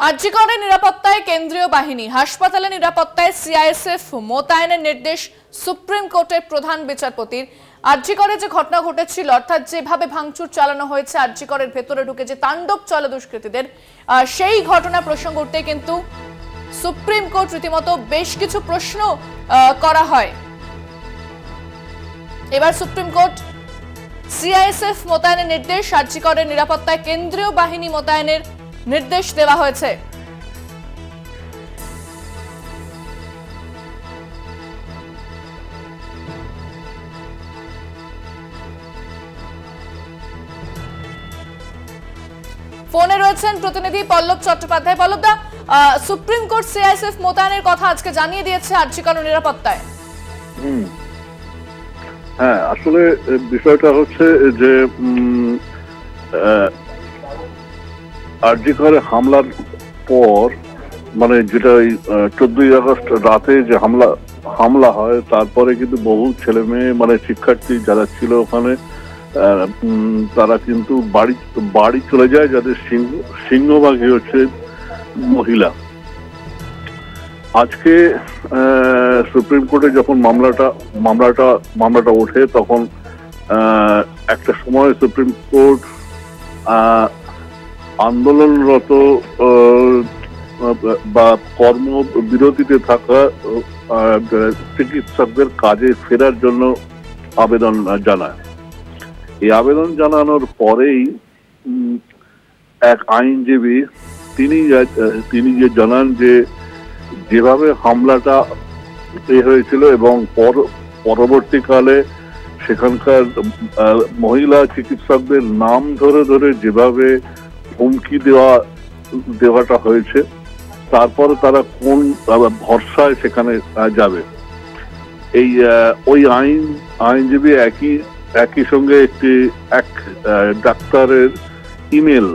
আরজিকরে নিরাপত্তায় কেন্দ্রীয় বাহিনী, হাসপাতালে নিরাপত্তায় সিআইএসএফ মোতায়েনের নির্দেশ সুপ্রিম কোর্টের প্রধান বিচারপতির। আরজিকরে যে ঘটনা ঘটেছিল, অর্থাৎ যেভাবে ভাঙচুর চালানো হয়েছে, আরজিকরের ভেতরে ঢুকে যে তাণ্ডব চলে দুষ্কৃতীদের, সেই ঘটনা প্রসঙ্গ উঠতে কিন্তু সুপ্রিম কোর্ট রীতিমতো বেশ কিছু প্রশ্ন করা হয়। এবার সুপ্রিম কোর্ট সিআইএসএফ মোতায়েনের নির্দেশ, আরজিকরের নিরাপত্তায় কেন্দ্রীয় বাহিনী মোতায়েনের নির্দেশ দেওয়া হয়েছে। ফোনে রয়েছেন প্রতিনিধি পল্লব চট্টোপাধ্যায়। পল্লবদা, সুপ্রিম কোর্ট সিআইএসএফ মোতায়েনের কথা আজকে জানিয়ে দিয়েছে আরজিকর নিরাপত্তায়। হ্যাঁ, আসলে বিষয়টা হচ্ছে যে আরজিকরে হামলার পর, মানে যেটা 14ই আগস্ট রাতে যে হামলা হয়, তারপরে কিন্তু বহু ছেলে মেয়ে, মানে শিক্ষার্থী যারা ছিল ওখানে, তারা কিন্তু বাড়ি চলে যায়, যাদের সিংহভাগই হচ্ছে মহিলা। আজকে সুপ্রিম কোর্টে যখন মামলাটা ওঠে, তখন একটা সময় সুপ্রিম কোর্ট আন্দোলনরত বা কর্মবিরতিতে থাকা চিকিৎসকদের কাজে ফেরার জন্য আবেদন জানায়। এই আবেদন জানানোর পরেই এক আইনজীবী তিনি যে জানান যে যেভাবে হামলাটা হয়েছিল এবং পরবর্তীকালে সেখানকার মহিলা চিকিৎসকদের নাম ধরে ধরে যেভাবে হুমকি দেওয়াটা হয়েছে, তারপরে তারা কোন ভরসায় সেখানে যাবে। ওই আইনজীবী একই সঙ্গে এক ডাক্তারের ইমেল,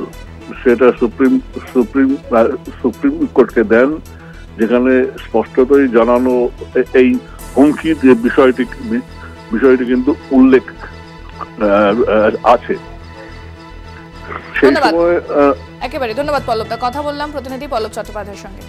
সেটা সুপ্রিম কোর্টকে দেন, যেখানে স্পষ্টতই জানানো এই হুমকি বিষয়টি কিন্তু উল্লেখ আছে। একেবারে ধন্যবাদ পল্লবদা। কথা বললাম প্রতিনিধি পল্লব চট্টোপাধ্যায়ের সঙ্গে।